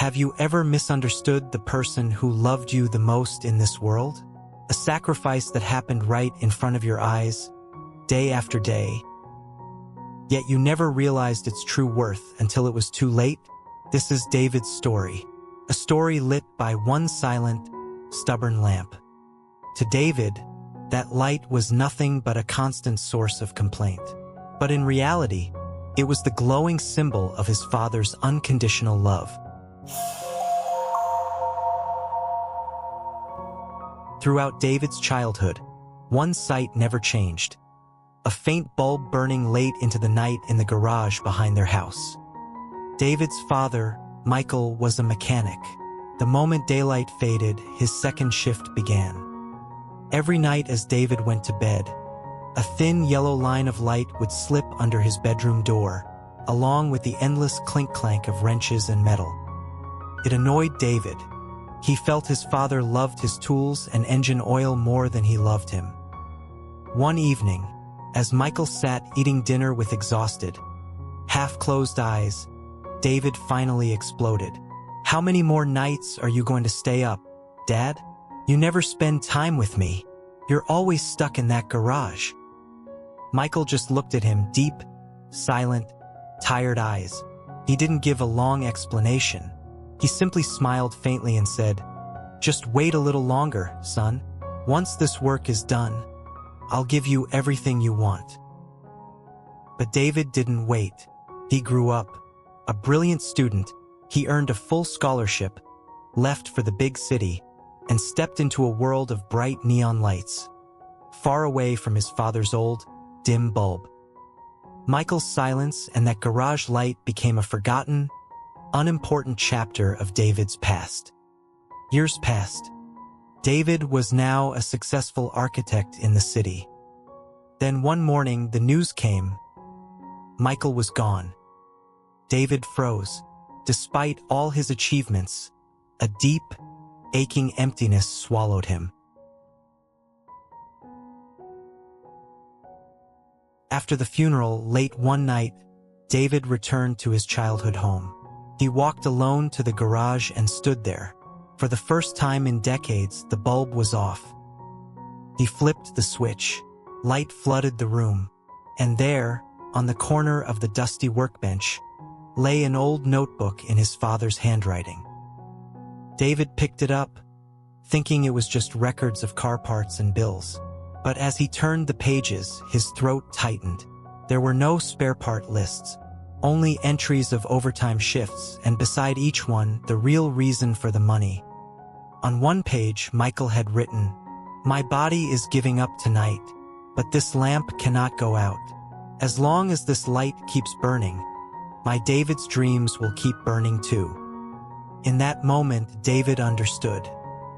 Have you ever misunderstood the person who loved you the most in this world? A sacrifice that happened right in front of your eyes, day after day. Yet you never realized its true worth until it was too late? This is David's story. A story lit by one silent, stubborn lamp. To David, that light was nothing but a constant source of complaint. But in reality, it was the glowing symbol of his father's unconditional love. Throughout David's childhood, one sight never changed. A faint bulb burning late into the night in the garage behind their house. David's father, Michael, was a mechanic. The moment daylight faded, his second shift began. Every night as David went to bed, a thin yellow line of light would slip under his bedroom door, along with the endless clink-clank of wrenches and metal. It annoyed David. He felt his father loved his tools and engine oil more than he loved him. One evening, as Michael sat eating dinner with exhausted, half-closed eyes, David finally exploded. "How many more nights are you going to stay up, Dad? You never spend time with me. You're always stuck in that garage." Michael just looked at him, deep, silent, tired eyes. He didn't give a long explanation. He simply smiled faintly and said, "Just wait a little longer, son. Once this work is done, I'll give you everything you want." But David didn't wait. He grew up. A brilliant student, he earned a full scholarship, left for the big city, and stepped into a world of bright neon lights, far away from his father's old, dim bulb. Michael's silence and that garage light became a forgotten, unimportant chapter of David's past. Years passed. David was now a successful architect in the city. Then one morning the news came. Michael was gone. David froze. Despite all his achievements, a deep, aching emptiness swallowed him. After the funeral, late one night, David returned to his childhood home. He walked alone to the garage and stood there. For the first time in decades, the bulb was off. He flipped the switch. Light flooded the room. And there, on the corner of the dusty workbench, lay an old notebook in his father's handwriting. David picked it up, thinking it was just records of car parts and bills. But as he turned the pages, his throat tightened. There were no spare part lists, only entries of overtime shifts, and beside each one, the real reason for the money. On one page, Michael had written, "My body is giving up tonight, but this lamp cannot go out. As long as this light keeps burning, my David's dreams will keep burning too." In that moment, David understood.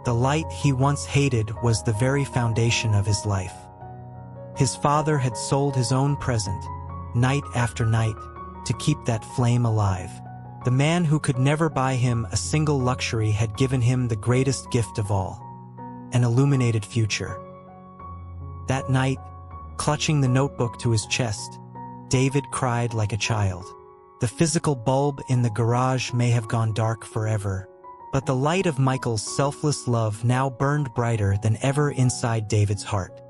The light he once hated was the very foundation of his life. His father had sold his own present, night after night, to keep that flame alive. The man who could never buy him a single luxury had given him the greatest gift of all, an illuminated future. That night, clutching the notebook to his chest, David cried like a child. The physical bulb in the garage may have gone dark forever, but the light of Michael's selfless love now burned brighter than ever inside David's heart.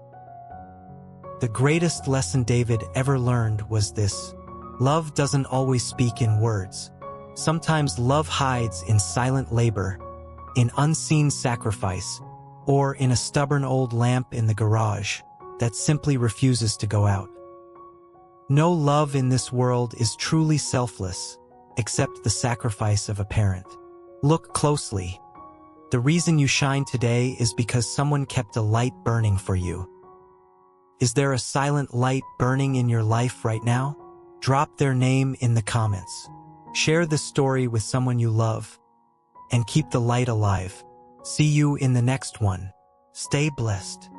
The greatest lesson David ever learned was this: love doesn't always speak in words. Sometimes love hides in silent labor, in unseen sacrifice, or in a stubborn old lamp in the garage that simply refuses to go out. No love in this world is truly selfless, except the sacrifice of a parent. Look closely. The reason you shine today is because someone kept a light burning for you. Is there a silent light burning in your life right now? Drop their name in the comments. Share this story with someone you love, and keep the light alive. See you in the next one. Stay blessed.